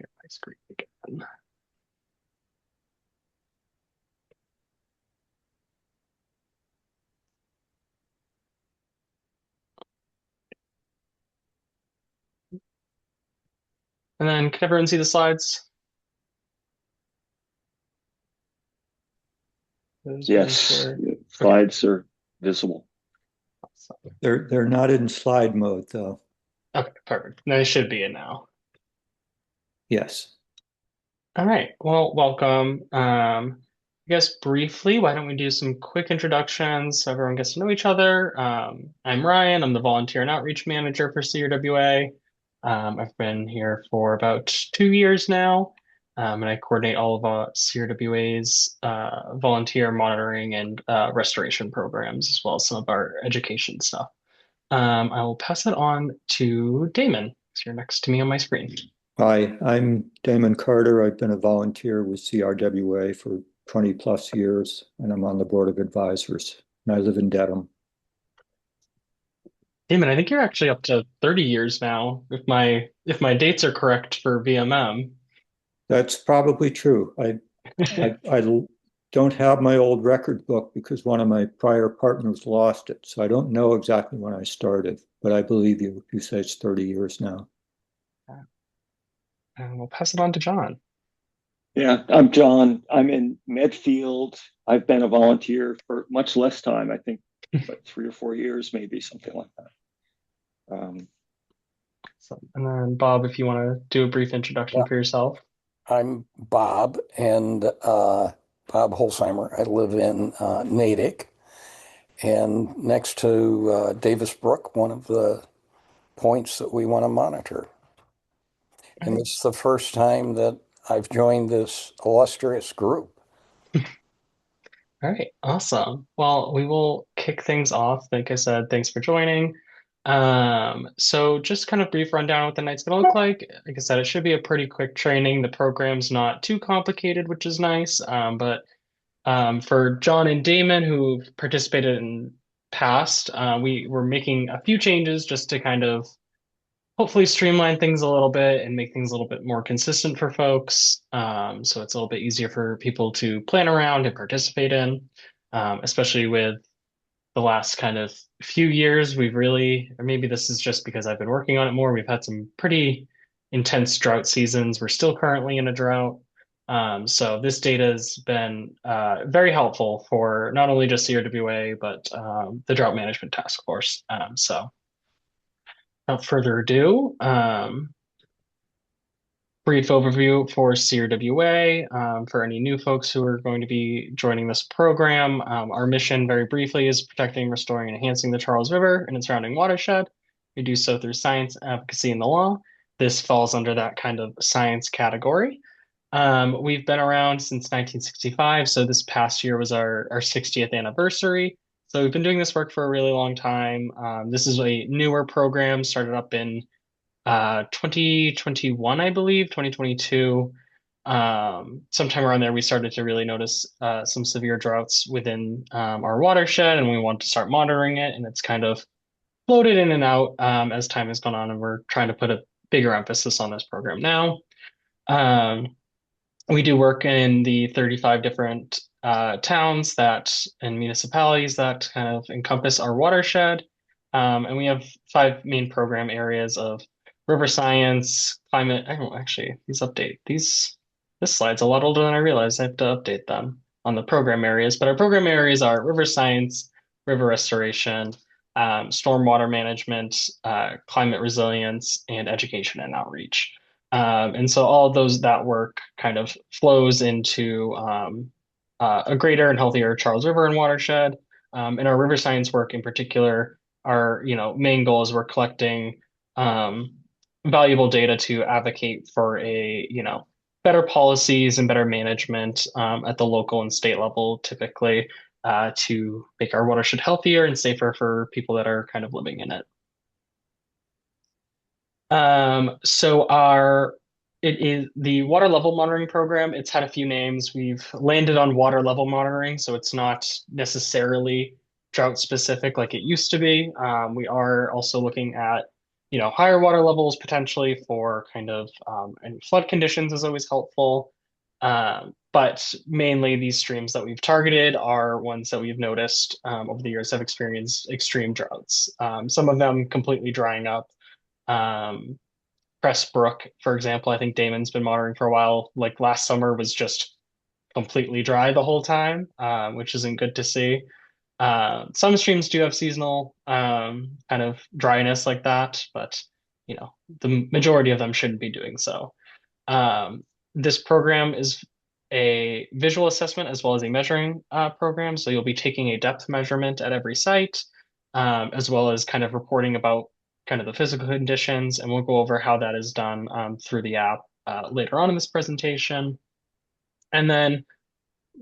share my screen again. And then can everyone see the slides? Those being Yes, shared. Okay. slides are visible. Awesome. They're not in slide mode though. Okay, perfect. They should be in now. Yes. All right. Well, welcome. I guess briefly, why don't we do some quick introductions so everyone gets to know each other? I'm Ryan. I'm the volunteer and outreach manager for CRWA. I've been here for about 2 years now, and I coordinate all of CRWA's volunteer monitoring and restoration programs, as well as some of our education stuff. I will pass it on to Damon. So you're next to me on my screen. Hi, I'm Damon Carter. I've been a volunteer with CRWA for 20 plus years, and I'm on the board of advisors. And I live in Dedham. Damon, I think you're actually up to 30 years now, if my dates are correct for VMM. That's probably true. I don't have my old record book because one of my prior partners lost it. So I don't know exactly when I started, but I believe you if you say it's 30 years now. And we'll pass it on to John. Yeah, I'm John. I'm in Medfield. I've been a volunteer for much less time, I think, but 3 or 4 years, maybe something like that. And then Bob, if you want to do a brief introduction Yeah, for yourself. I'm Bob and Bob Holzheimer. I live in Natick and next to Davis Brook, one of the points that we want to monitor. And this is the first time that I've joined this illustrious group. All right, awesome. Well, we will kick things off. Like I said, thanks for joining. So just kind of brief rundown what the night's gonna look like. Like I said, it should be a pretty quick training. The program's not too complicated, which is nice. But for John and Damon, who've participated in past, we were making a few changes just to kind of hopefully streamline things a little bit and make things a little bit more consistent for folks. So it's a little bit easier for people to plan around and participate in, especially with the last kind of few years. We've really, or maybe this is just because I've been working on it more, we've had some pretty intense drought seasons. We're still currently in a drought. So this data has been very helpful for not only just CRWA, but the Drought Management Task Force. So without further ado, brief overview for CRWA for any new folks who are going to be joining this program. Our mission, very briefly, is protecting, restoring, and enhancing the Charles River and its surrounding watershed. We do so through science, advocacy, and the law. This falls under that kind of science category. We've been around since 1965, so this past year was our 60th anniversary. So we've been doing this work for a really long time. This is a newer program, started up in 2021, I believe, 2022. Sometime around there, we started to really notice some severe droughts within our watershed, and we want to start monitoring it. And it's kind of floated in and out as time has gone on, and we're trying to put a bigger emphasis on this program now. Um, we do work in the 35 different towns that and municipalities that kind of encompass our watershed. And we have five main program areas of river science, climate. I don't actually, this slide's a lot older than I realized. I have to update them on the program areas. But our program areas are river science, river restoration, stormwater management, climate resilience, and education and outreach. And so all of that work kind of flows into a greater and healthier Charles River and watershed. And our river science work in particular, our main goal is we're collecting um, valuable data to advocate for better policies and better management at the local and state level, typically to make our watershed healthier and safer for people that are kind of living in it. So it is the water level monitoring program. It's had a few names. We've landed on water level monitoring, so it's not necessarily drought specific like it used to be. We are also looking at higher water levels potentially for kind of any flood conditions is always helpful. But mainly these streams that we've targeted are ones that we've noticed over the years have experienced extreme droughts. Some of them completely drying up. Um, Cress Brook, for example, I think Damon's been monitoring for a while. Like last summer was just completely dry the whole time, which isn't good to see. Some streams do have seasonal kind of dryness like that, but the majority of them shouldn't be doing so. Um, this program is a visual assessment as well as a measuring program. So you'll be taking a depth measurement at every site, as well as kind of reporting about kind of the physical conditions, and we'll go over how that is done through the app later on in this presentation. And then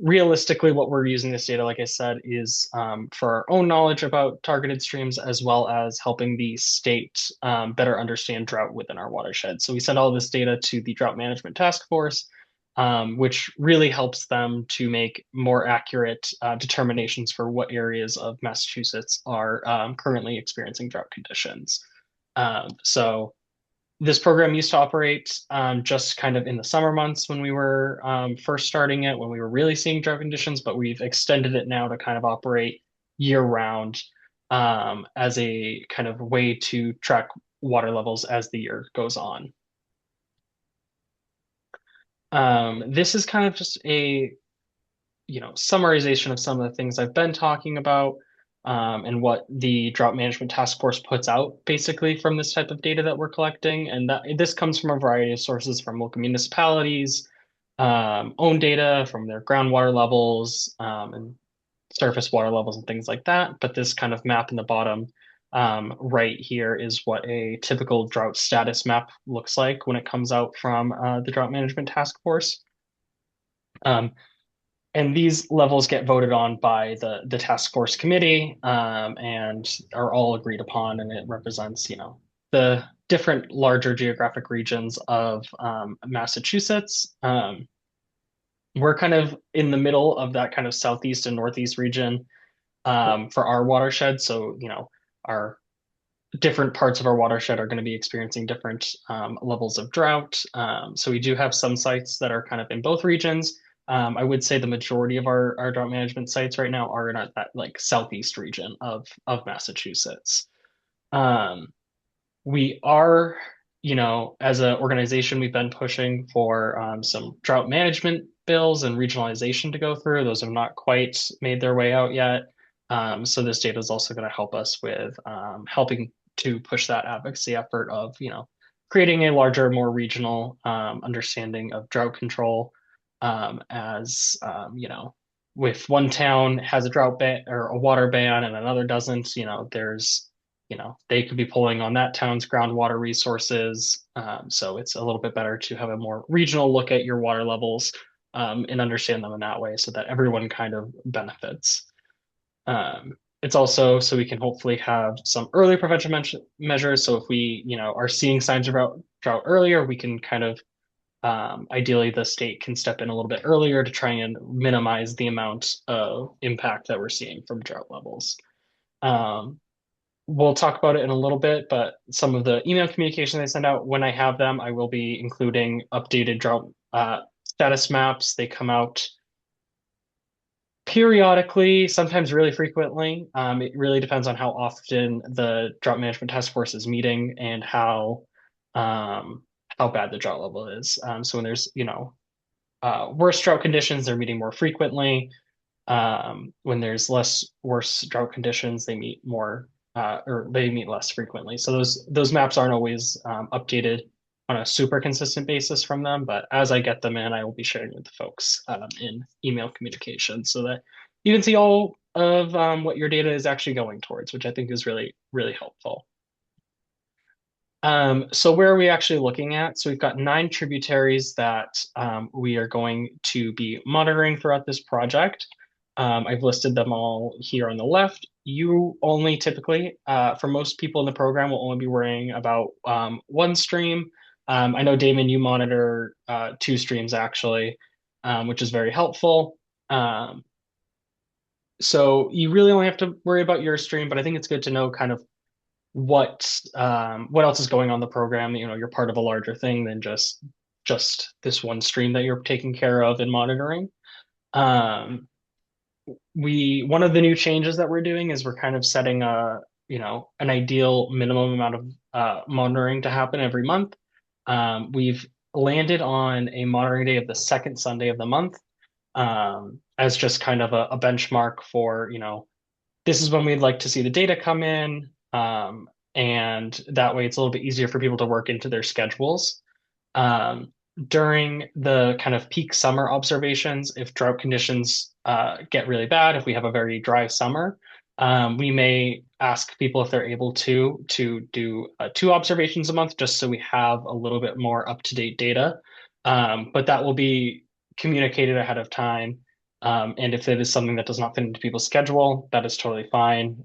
realistically, what we're using this data, like I said, is for our own knowledge about targeted streams, as well as helping the state better understand drought within our watershed. So we send all this data to the Drought Management Task Force, which really helps them to make more accurate determinations for what areas of Massachusetts are currently experiencing drought conditions. So this program used to operate just kind of in the summer months when we were first starting it, when we were really seeing drought conditions, but we've extended it now to kind of operate year round as a kind of way to track water levels as the year goes on. This is kind of just a summarization of some of the things I've been talking about. And what the Drought Management Task Force puts out basically from this type of data that we're collecting. And this comes from a variety of sources from local municipalities, own data from their groundwater levels and surface water levels and things like that. But this kind of map in the bottom right here is what a typical drought status map looks like when it comes out from the Drought Management Task Force. And these levels get voted on by the task force committee and are all agreed upon, and it represents, the different larger geographic regions of Massachusetts. We're kind of in the middle of that kind of southeast and northeast region for our watershed. So, our different parts of our watershed are going to be experiencing different levels of drought. So we do have some sites that are kind of in both regions. I would say the majority of our drought management sites right now are in that like southeast region of Massachusetts. We are, as an organization, we've been pushing for some drought management bills and regionalization to go through. Those have not quite made their way out yet. So this data is also going to help us with helping to push that advocacy effort of, creating a larger, more regional understanding of drought control as with one town has a drought ban or a water ban and another doesn't, there's, they could be pulling on that town's groundwater resources. So it's a little bit better to have a more regional look at your water levels and understand them in that way so that everyone kind of benefits. It's also so we can hopefully have some early prevention measures. So if we, are seeing signs of drought earlier, we can kind of ideally, the state can step in a little bit earlier to try and minimize the amount of impact that we're seeing from drought levels. We'll talk about it in a little bit, but some of the email communication they send out, when I have them, I will be including updated drought status maps. They come out periodically, sometimes really frequently. It really depends on how often the Drought Management Task Force is meeting and how bad the drought level is. So when there's, worse drought conditions, they're meeting more frequently. When there's worse drought conditions, they meet more or they meet less frequently. So those maps aren't always updated on a super consistent basis from them, but as I get them in, I will be sharing with the folks in email communication so that you can see all of what your data is actually going towards, which I think is really, really helpful. So where are we actually looking at? So we've got 9 tributaries that we are going to be monitoring throughout this project. I've listed them all here on the left. You only typically, for most people in the program, will only be worrying about one stream. I know, Damon, you monitor 2 streams actually, which is very helpful. So you really only have to worry about your stream, but I think it's good to know kind of what else is going on in the program. You know, you're part of a larger thing than just this one stream that you're taking care of and monitoring. Um, we one of the new changes that we're doing is we're kind of setting a an ideal minimum amount of monitoring to happen every month. We've landed on a monitoring day of the second Sunday of the month, as just kind of a benchmark for, this is when we'd like to see the data come in. And that way it's a little bit easier for people to work into their schedules. Um, During the kind of peak summer observations, if drought conditions get really bad, if we have a very dry summer, we may ask people if they're able to do 2 observations a month, just so we have a little bit more up-to-date data. But that will be communicated ahead of time. And if it is something that does not fit into people's schedule, that is totally fine.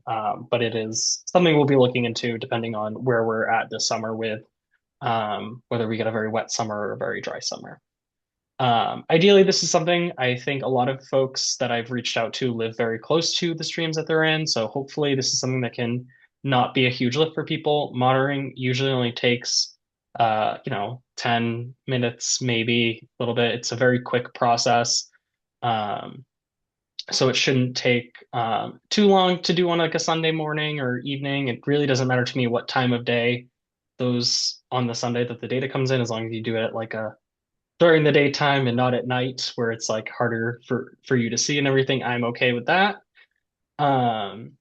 But it is something we'll be looking into depending on where we're at this summer with whether we get a very wet summer or a very dry summer. Ideally, this is something I think a lot of folks that I've reached out to live very close to the streams that they're in. So hopefully this is something that can not be a huge lift for people. Monitoring usually only takes 10 minutes, maybe a little bit. It's a very quick process. Um, so it shouldn't take too long to do on like a Sunday morning or evening. It really doesn't matter to me what time of day those on the Sunday that the data comes in, as long as you do it at like a during the daytime and not at night where it's like harder for you to see and everything. I'm okay with that. Um,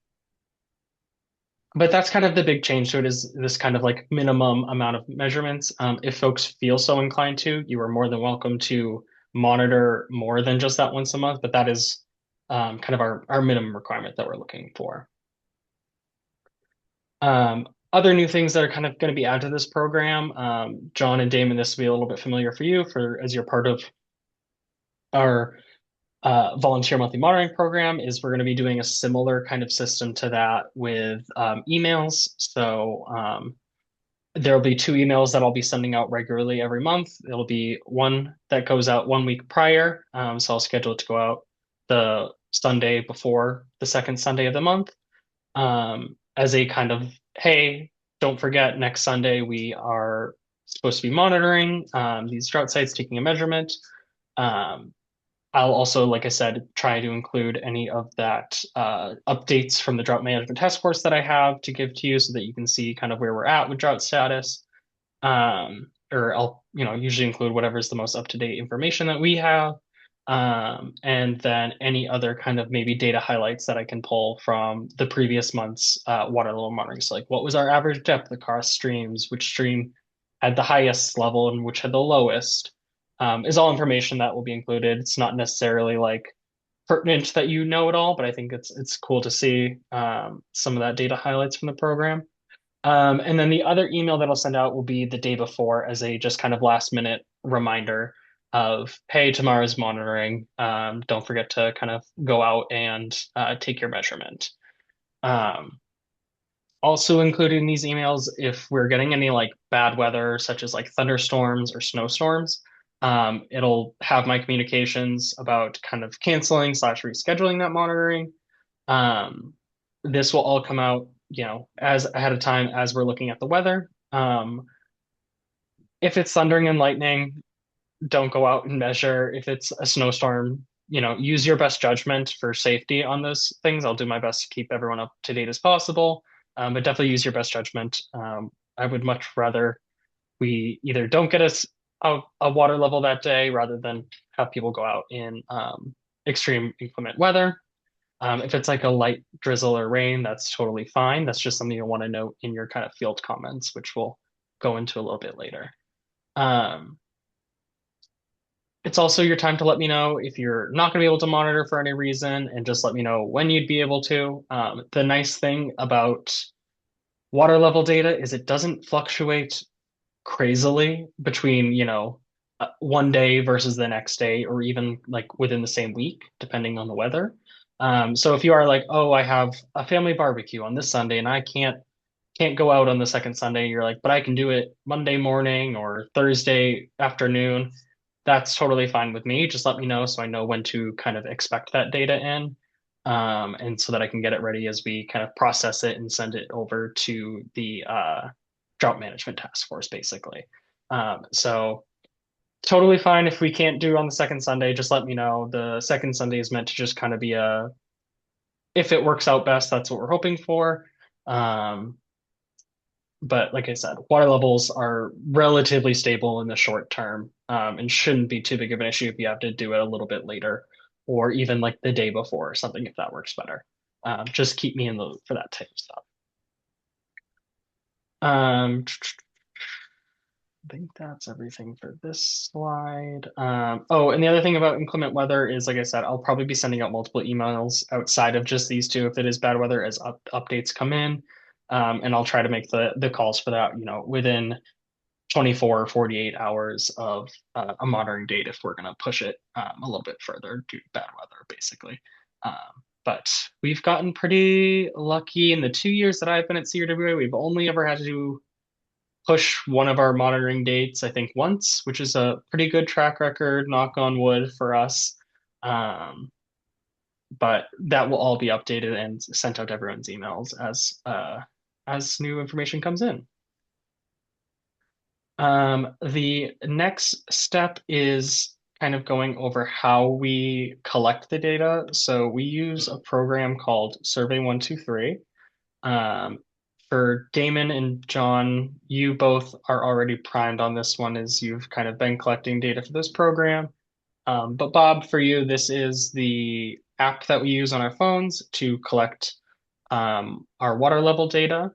but that's kind of the big change to it, is this kind of like minimum amount of measurements. If folks feel so inclined to, you are more than welcome to monitor more than just that once a month, but that is kind of our minimum requirement that we're looking for. Other new things that are kind of going to be added to this program, John and Damon, this will be a little bit familiar for you as you're part of our volunteer monthly monitoring program, is we're going to be doing a similar kind of system to that with emails. So there'll be 2 emails that I'll be sending out regularly every month. It'll be one that goes out 1 week prior. So I'll schedule it to go out the Sunday before the second Sunday of the month, as a kind of, hey, don't forget, next Sunday we are supposed to be monitoring these drought sites, taking a measurement. I'll also, like I said, try to include any of that updates from the drought management task force that I have to give to you, so that you can see kind of where we're at with drought status. Or I'll, usually include whatever's the most up-to-date information that we have. And then any other kind of maybe data highlights that I can pull from the previous month's water level monitoring. So like, what was our average depth across streams? Which stream had the highest level and which had the lowest? Is all information that will be included. It's not necessarily like pertinent that you know it all, but I think it's cool to see some of that data highlights from the program. And then the other email that I'll send out will be the day before, as a just kind of last minute reminder of, hey, tomorrow's monitoring. Don't forget to kind of go out and take your measurement. Also included in these emails, if we're getting any like bad weather, such as like thunderstorms or snowstorms, it'll have my communications about kind of canceling / rescheduling that monitoring. This will all come out, as ahead of time as we're looking at the weather. If it's thundering and lightning, don't go out and measure. If it's a snowstorm, use your best judgment for safety on those things. I'll do my best to keep everyone up to date as possible, but definitely use your best judgment. I would much rather we either don't get a water level that day, rather than have people go out in extreme inclement weather. If it's like a light drizzle or rain, that's totally fine. That's just something you'll want to note in your kind of field comments, which we'll go into a little bit later. It's also your time to let me know if you're not going to be able to monitor for any reason, and just let me know when you'd be able to. The nice thing about water level data is it doesn't fluctuate crazily between, one day versus the next day, or even like within the same week, depending on the weather. So if you are like, oh, I have a family barbecue on this Sunday and I can't go out on the second Sunday, you're like, but I can do it Monday morning or Thursday afternoon. That's totally fine with me. Just let me know so I know when to kind of expect that data in. and so that I can get it ready as we kind of process it and send it over to the drought management task force, basically. So totally fine if we can't do on the second Sunday, just let me know. The second Sunday is meant to just kind of be if it works out best, that's what we're hoping for. Um, but like I said, water levels are relatively stable in the short term, and shouldn't be too big of an issue if you have to do it a little bit later or even like the day before or something if that works better. Just keep me in the loop for that type of stuff. I think that's everything for this slide. Oh, and the other thing about inclement weather is, like I said, I'll probably be sending out multiple emails outside of just these two if it is bad weather as updates come in. And I'll try to make the calls for that, within 24 or 48 hours of a monitoring date if we're going to push it a little bit further due to bad weather, basically. But we've gotten pretty lucky in the 2 years that I've been at CRWA. We've only ever had to push one of our monitoring dates, I think once, which is a pretty good track record, knock on wood for us. But that will all be updated and sent out to everyone's emails as new information comes in. The next step is kind of going over how we collect the data. So we use a program called Survey123. For Damon and John, you both are already primed on this one as you've kind of been collecting data for this program. But Bob, for you, this is the app that we use on our phones to collect our water level data.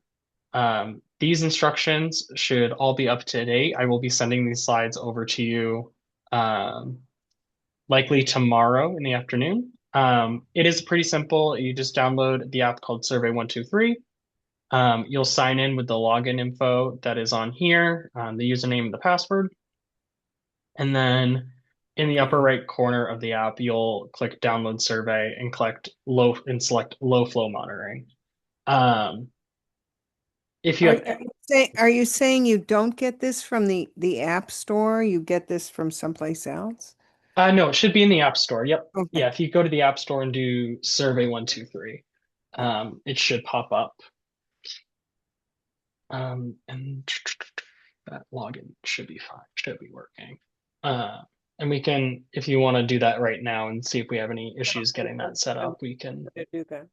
These instructions should all be up to date. I will be sending these slides over to you likely tomorrow in the afternoon. It is pretty simple. You just download the app called Survey123. You'll sign in with the login info that is on here, the username and the password. And then in the upper right corner of the app, you'll click download survey and select low flow monitoring. If you have Are you saying you don't get this from the App Store? You get this from someplace else? no, it should be in the App Store. Yep. Okay. Yeah, if you go to the App Store and do Survey123, it should pop up. And that login should be fine, should be working. And we can, if you want to do that right now and see if we have any issues getting that set up, we can. Do that.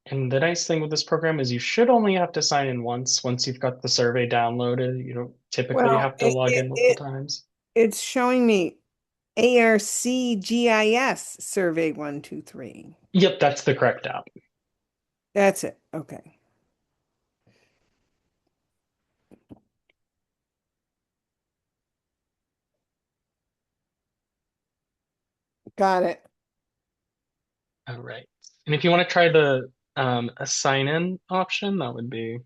And the nice thing with this program is you should only have to sign in once you've got the survey downloaded. You don't typically Well, have to log in multiple times. It's showing me ARCGIS Survey 123. Yep, that's the correct app. That's it. Okay. Got it. All right. And if you want to try the a sign in option, that would be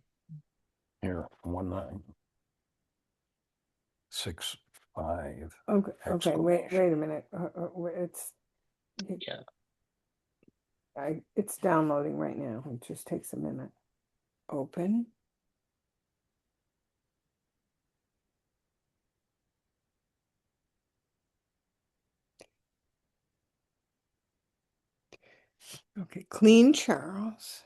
Here, 1965. Okay. Okay. Wait a minute. It's yeah. It's downloading right now. It just takes a minute. Open. Okay, Clean Charles.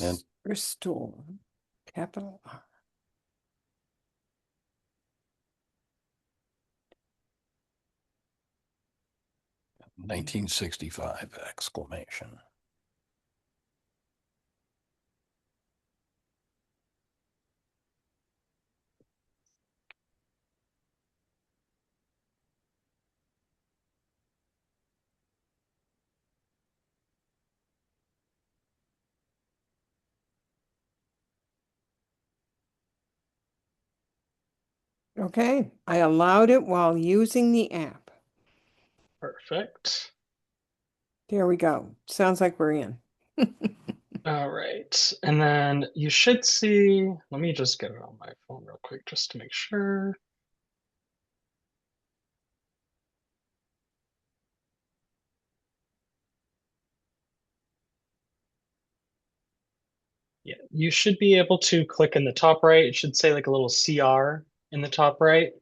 And Restore. Capital R. $1965 exclamation. Okay, I allowed it while using the app. Perfect. There we go. Sounds like we're in. All right. And then you should see, let me just get it on my phone real quick just to make sure. You should be able to click in the top right. It should say like a little CR in the top right.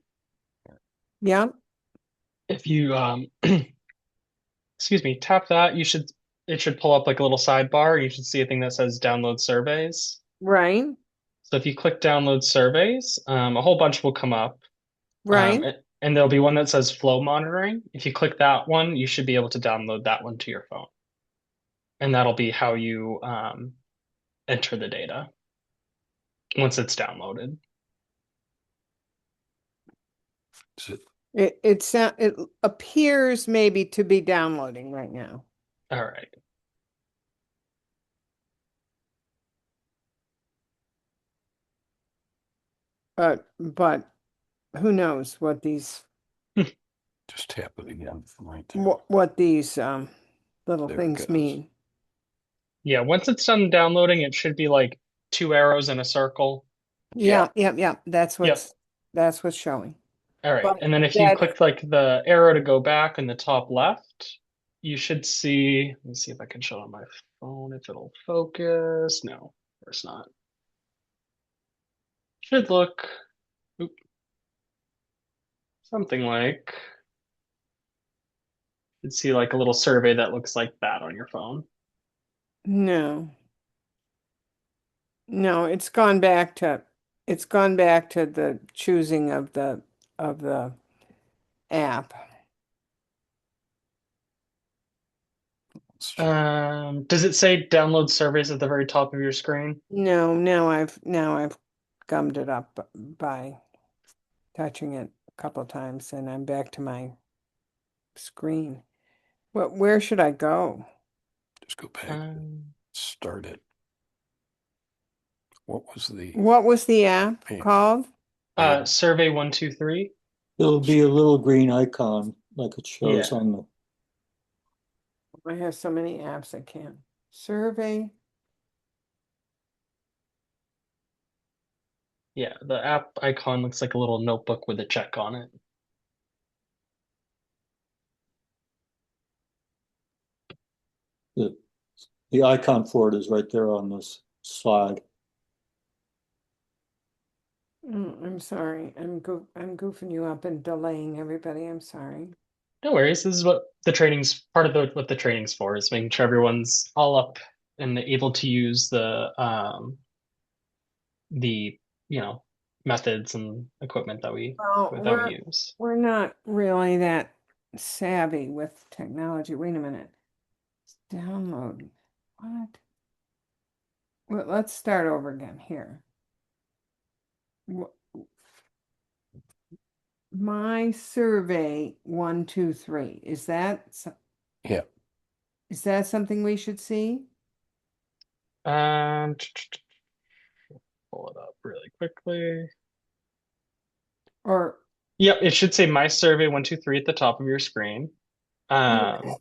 Yeah, If you excuse me, tap that, it should pull up like a little sidebar. You should see a thing that says download surveys. right, So if you click download surveys, a whole bunch will come up. right. And there'll be one that says flow monitoring. If you click that one, you should be able to download that one to your phone. And that'll be how you enter the data once it's downloaded. It appears maybe to be downloading right now. All right. But who knows what these Just tap it again right there. what these little There it things goes. mean. Yeah, once it's done downloading, it should be like two arrows in a circle. Yeah, yeah. That's Yep. what's showing. All right. But And then if you that- click like the arrow to go back in the top left, you should see, let me see if I can show it on my phone if it'll focus. No, of course not. Should look oop, something like, you'd see like a little survey that looks like that on your phone. No. No, it's gone back to the choosing of the app. Let's check. Does it say download surveys at the very top of your screen? No, now I've gummed it up by touching it a couple times and I'm back to my screen. Where should I go? Just go back. Um, Start it. What was the? What was the app Yeah. called? Survey 123. It'll be a little green icon like it shows Yeah. on the, I have so many apps I can't. Survey. Yeah, the app icon looks like a little notebook with a check on it. the icon for it is right there on this slide. Oh, I'm sorry. I'm goofing you up and delaying everybody. I'm sorry. No worries. This is what what the training's for, is making sure everyone's all up and able to use the methods and equipment that we Well, use. we're not really that savvy with technology. Wait a minute. Download. What? Well, let's start over again here. My survey 123. Is that Yeah. Is that something we should see? Um, pull it up really quickly. Or Yep, it should say My Survey 123 at the top of your screen. Okay.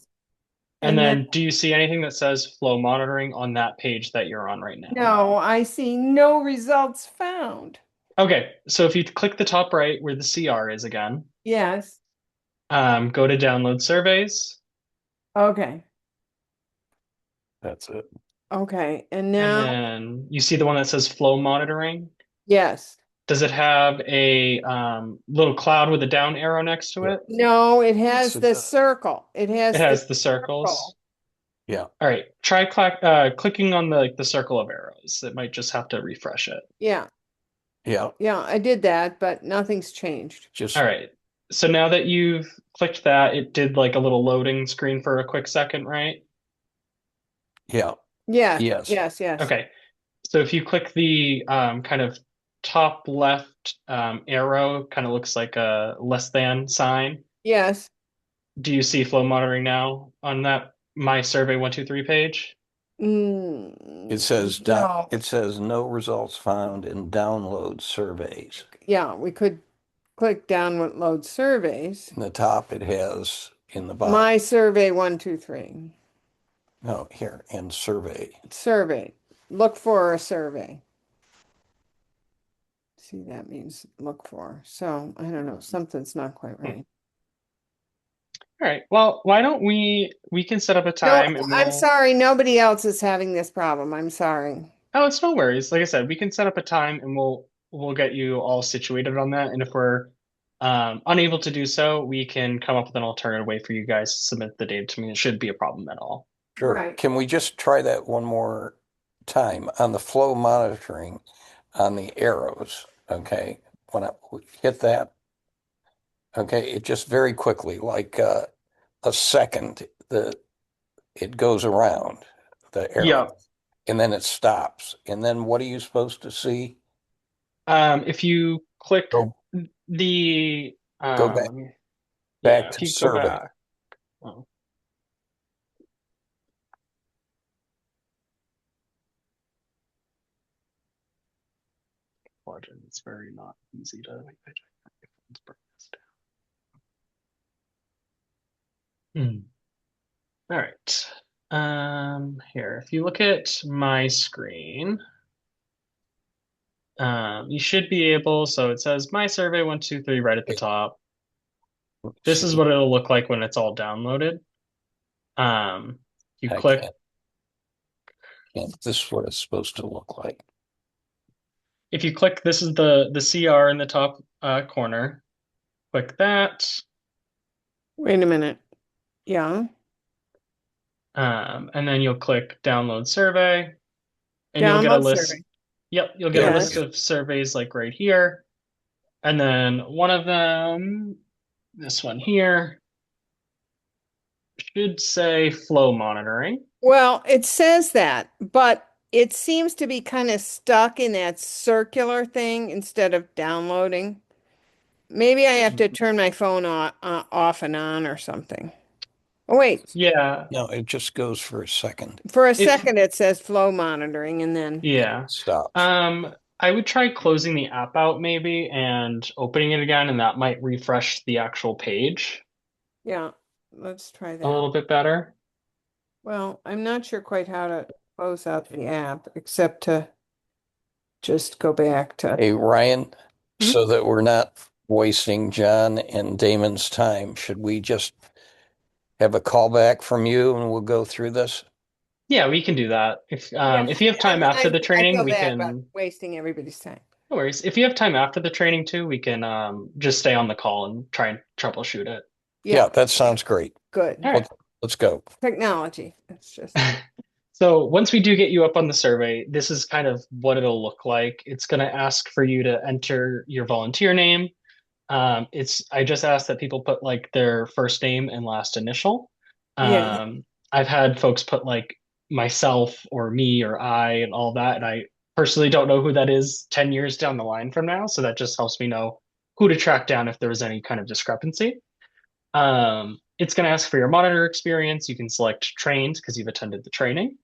And then do you see anything that says flow monitoring on that page that you're on right now? no, I see no results found. Okay, so if you click the top right where the CR is again, Yes. go to download surveys, Okay. That's it. Okay. And and now, then you see the one that says flow monitoring. yes. Does it have a little cloud with a down arrow next to Yeah. it? No, it has Yes, it the does. circle. It has It has the circles. circle. Yeah. All right, try clicking on the circle of arrows. It might just have to refresh it. Yeah. Yeah. Yeah, I did that, but nothing's changed. Just All right. So now that you've clicked that, it did like a little loading screen for a quick second, right? yeah. Yeah. Yes. Yes. Okay. So if you click the kind of top left arrow, kind of looks like a less than sign. Yes. Do you see flow monitoring now on that My Survey 123 page? It says no. it says no results found in download surveys. Yeah, we could click download surveys. In the top, it has in the bottom. My survey 123. No, here in survey. Survey. Look for a survey. See, that means look for. So I don't know, something's not quite right. All right. Well, why don't we can set up a time No, and I'm we'll. sorry, nobody else is having this problem. I'm sorry. Oh, it's no worries. Like I said, we can set up a time and we'll get you all situated on that. And if we're unable to do so, we can come up with an alternative way for you guys to submit the data to me. It shouldn't be a problem at all. Sure. Right. Can we just try that one more time on the flow monitoring on the arrows? Okay. When I hit that, okay, it just very quickly, like a second, it goes around the arrow Yeah. and then it stops. And then what are you supposed to see? If you click Go the go back let me, yeah, back if to you go survey. back. Oh, Quadrant, it's very not easy to break this down. All right. Here, if you look at my screen, you should be able, so it says my survey 123 right at the Okay, top. let's This is see. what it'll look like when it's all downloaded. You I click, this is what it's supposed to look like. if you click, this is the CR in the top corner. Click that. Wait a minute. Yeah. And then you'll click download survey and you'll get a Download list. survey. Yep, you'll get There a we list Yes. go. of surveys like right here. And then one of them, this one here, should say flow monitoring. Well, it says that, but it seems to be kind of stuck in that circular thing instead of downloading. Maybe I have to turn my phone off and on or something. Oh, wait. Yeah, No, it just goes for a second. For a it second, it says flow monitoring, and then, yeah. Stops. I would try closing the app out maybe and opening it again, and that might refresh the actual page yeah, let's try a that. little bit better. Well, I'm not sure quite how to close out the app, except to just go back to. Hey, Ryan, Mhm. so that we're not wasting John and Damon's time, should we just have a call back from you and we'll go through this? Yeah, we can do that. Yeah, If you have time after the I training, feel we bad about can. wasting everybody's time. No worries. If you have time after the training too, we can just stay on the call and try and troubleshoot it. Yeah, that sounds great. Good. All right. Let's go. Technology. It's just, So once we do get you up on the survey, this is kind of what it'll look like. It's going to ask for you to enter your volunteer name. I just ask that people put like their first name and last initial. yeah. I've had folks put like myself or me or I and all that, and I personally don't know who that is 10 years down the line from now. So that just helps me know who to track down if there was any kind of discrepancy. It's going to ask for your monitor experience. You can select trained because you've attended the training.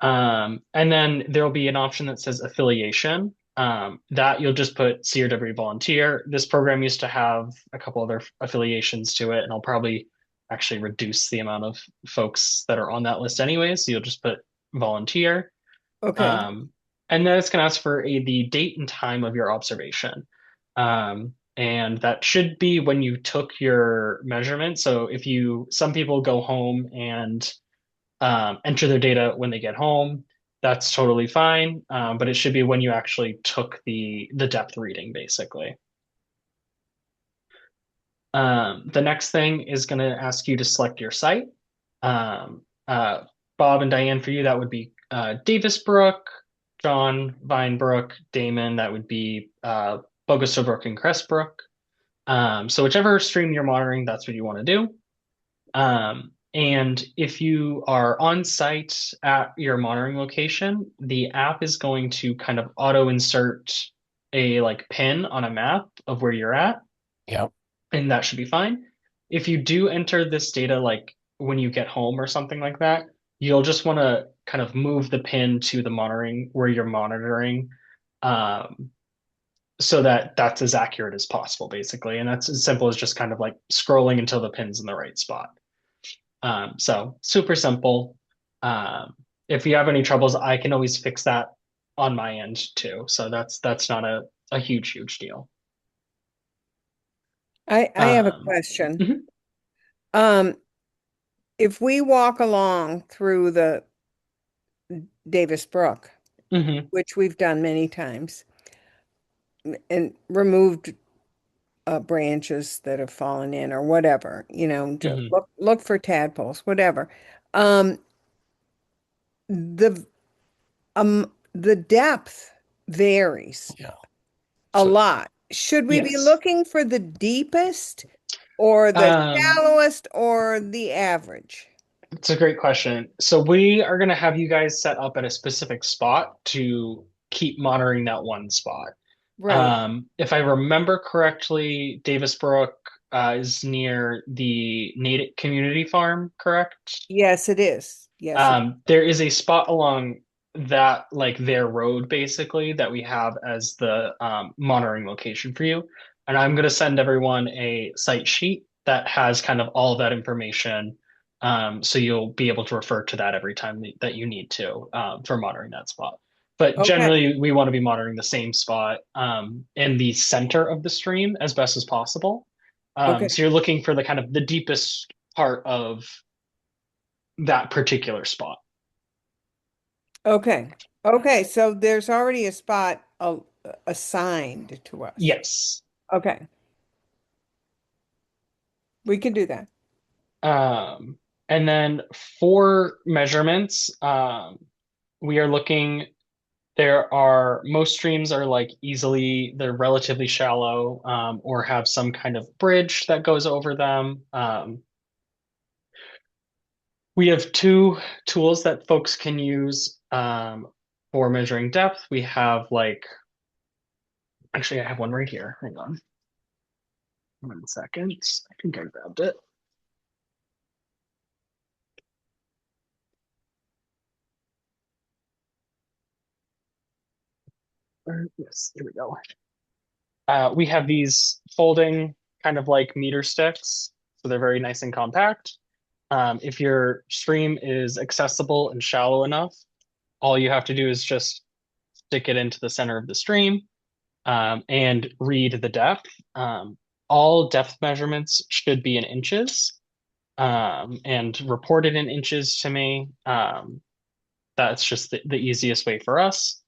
And then there'll be an option that says affiliation. That you'll just put CRW volunteer. This program used to have a couple other affiliations to it, and I'll probably actually reduce the amount of folks that are on that list anyway. So you'll just put volunteer. Okay. And then it's going to ask for the date and time of your observation. And that should be when you took your measurement. So some people go home and enter their data when they get home. That's totally fine, but it should be when you actually took the depth reading, basically. The next thing is going to ask you to select your site. Um, uh, Bob and Diane, for you, that would be Davis Brook, John, Vinebrook, Damon, that would be Bogaso Brook and Crestbrook. So whichever stream you're monitoring, that's what you want to do. And if you are on site at your monitoring location, the app is going to kind of auto insert a like pin on a map of where you're at, Yeah. and that should be fine. If you do enter this data like when you get home or something like that, you'll just want to kind of move the pin to the monitoring where you're monitoring, um, so that that's as accurate as possible, basically. And that's as simple as just kind of like scrolling until the pin's in the right spot. So super simple. Um, if you have any troubles, I can always fix that on my end too. So that's not a huge deal. I have a Um, question. mhm. Um, if we walk along through the Davis Brook Hmm. which we've done many times, and removed branches that have fallen in or whatever, to Hmm. look for tadpoles, whatever. Um, the the depth varies Yeah. a So lot. Should we be Yes. looking for the deepest or the Um, shallowest or the average? it's a great question. So we are going to have you guys set up at a specific spot to keep monitoring that one spot. Right. If I remember correctly, Davis Brook is near the Natick Community Farm, correct? Yes, it is. Yes, it is. There is a spot along that, like their road, basically, that we have as the monitoring location for you. And I'm going to send everyone a site sheet that has kind of all of that information. So you'll be able to refer to that every time that you need to for monitoring that spot. But Okay. generally, we want to be monitoring the same spot in the center of the stream as best as possible. Okay. So you're looking for the kind of the deepest part of that particular spot. Okay. Okay. So there's already a spot assigned to us. Yes. Okay. We can do that. Um, and then for measurements, we are looking, there are most streams are like they're relatively shallow, or have some kind of bridge that goes over them. We have two tools that folks can use for measuring depth. We have actually, I have one right here. Hang on 1 second. I think I grabbed it. Yes, here we go. We have these folding kind of like meter sticks, so they're very nice and compact. If your stream is accessible and shallow enough, all you have to do is just stick it into the center of the stream and read the depth. All depth measurements should be in inches and reported in inches to me. That's just the easiest way for us.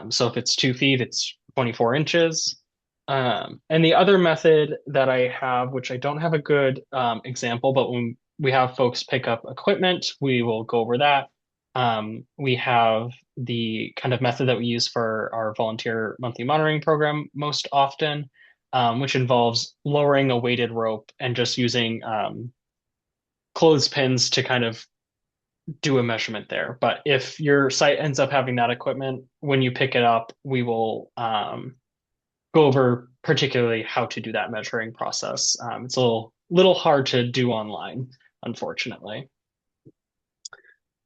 So if it's 2 feet, it's 24 inches. And the other method that I have, which I don't have a good example, but when we have folks pick up equipment, we will go over that. We have the kind of method that we use for our volunteer monthly monitoring program most often, which involves lowering a weighted rope and just using clothespins to kind of do a measurement there. But if your site ends up having that equipment, when you pick it up, we will go over particularly how to do that measuring process. It's a little hard to do online, unfortunately.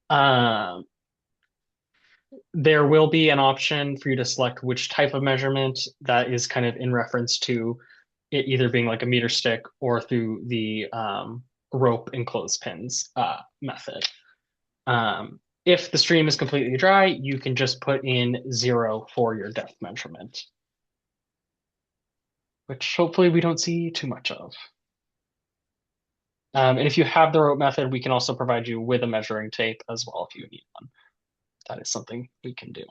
Um, there will be an option for you to select which type of measurement that is kind of in reference to it either being like a meter stick or through the rope and clothespins method. If the stream is completely dry, you can just put in 0 for your depth measurement, which hopefully we don't see too much of. And if you have the rope method, we can also provide you with a measuring tape as well if you need one. That is something we can do.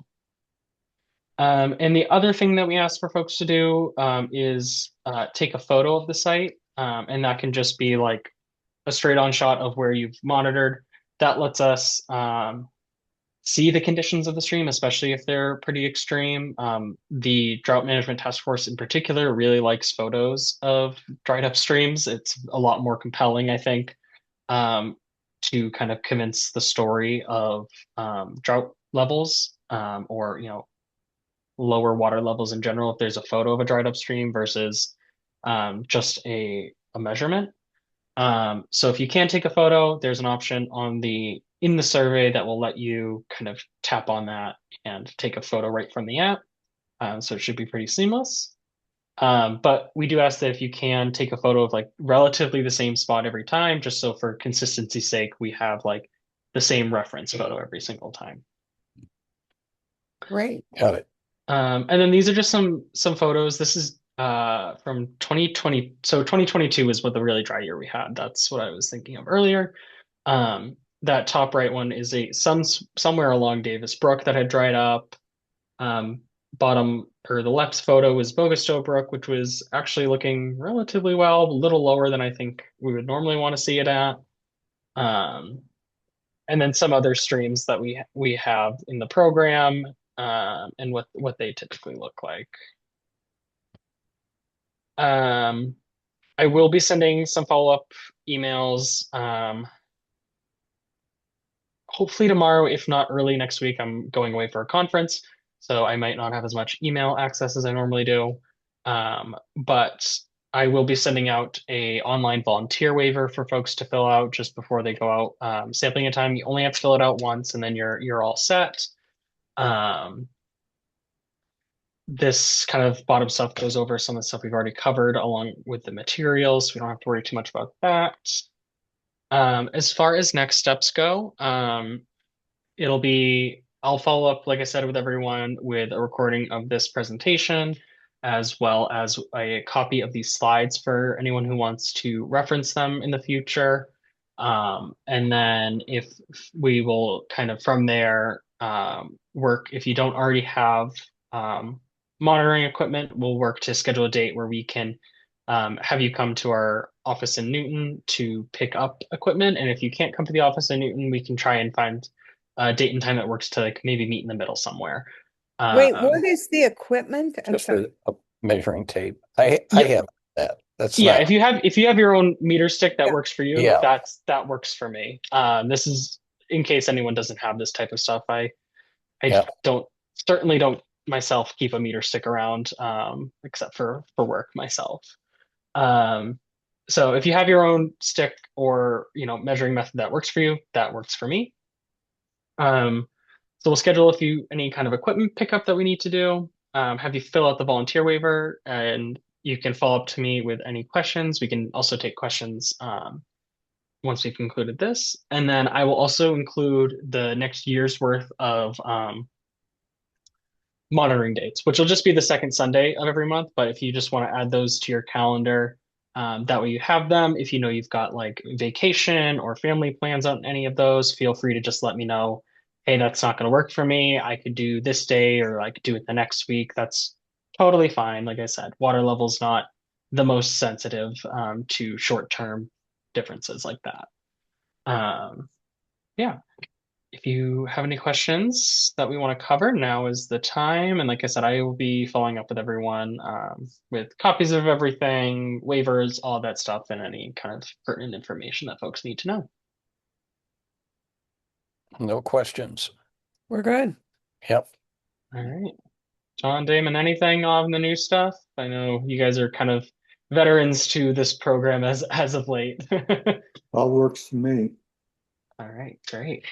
And the other thing that we ask for folks to do is take a photo of the site. And that can just be like a straight on shot of where you've monitored. That lets us see the conditions of the stream, especially if they're pretty extreme. The Drought Management Task Force in particular really likes photos of dried up streams. It's a lot more compelling, I think, to kind of convince the story of drought levels or, lower water levels in general if there's a photo of a dried up stream versus just a measurement. So if you can't take a photo, there's an option in the survey that will let you kind of tap on that and take a photo right from the app. So it should be pretty seamless. But we do ask that if you can take a photo of like relatively the same spot every time, just so for consistency's sake, we have like the same reference photo every single time. Great. got it. And then these are just some photos. This is from 2020. So 2022 is what the really dry year we had. That's what I was thinking of earlier. that top right one is somewhere along Davis Brook that had dried up. Bottom or the left photo is Bogastow Brook, which was actually looking relatively well, a little lower than I think we would normally want to see it at. And then some other streams that we have in the program, and what they typically look like. I will be sending some follow-up emails. Hopefully tomorrow, if not early next week. I'm going away for a conference, so I might not have as much email access as I normally do. But I will be sending out a online volunteer waiver for folks to fill out just before they go out sampling a time. You only have to fill it out once, and then you're all set. This kind of bottom stuff goes over some of the stuff we've already covered along with the materials. So we don't have to worry too much about that. As far as next steps go, I'll follow up, like I said, with everyone with a recording of this presentation, as well as a copy of these slides for anyone who wants to reference them in the future. And then if we will kind of from there work, if you don't already have monitoring equipment, we'll work to schedule a date where we can have you come to our office in Newton to pick up equipment. And if you can't come to the office in Newton, we can try and find a date and time that works to like maybe meet in the middle somewhere. Wait, what is the equipment? I'm Just sorry. a measuring tape. I Yeah. have that. That's Yeah, not, if you have your own meter stick that Yeah. works for you, Yeah. that works for me. This is in case anyone doesn't have this type of stuff. I Yeah. certainly don't myself keep a meter stick around, except for work myself. So if you have your own stick or measuring method that works for you, that works for me. So we'll schedule any kind of equipment pickup that we need to do. Have you fill out the volunteer waiver, and you can follow up to me with any questions. We can also take questions once we've concluded this. And then I will also include the next year's worth of monitoring dates, which will just be the second Sunday of every month. But if you just want to add those to your calendar, that way you have them. If you know you've got like vacation or family plans on any of those, feel free to just let me know. Hey, that's not going to work for me. I could do this day or like do it the next week. That's totally fine. Like I said, water level's not the most sensitive to short-term differences like that. Yeah. If you have any questions that we want to cover, now is the time. And like I said, I will be following up with everyone with copies of everything, waivers, all that stuff, and any kind of pertinent information that folks need to know. No questions. We're good. Yep. All right. John, Damon, anything on the new stuff? I know you guys are kind of veterans to this program as of late. All works for me. All right, great.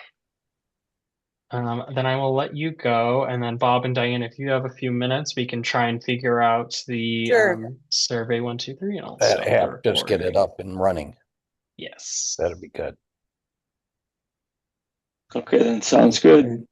Then I will let you go, and then Bob and Diane, if you have a few minutes, we can try and figure out the Sure. survey 1, 2, 3 and all That stuff. app, just get it up and running. Yes. That'd be good. Okay, then sounds good. And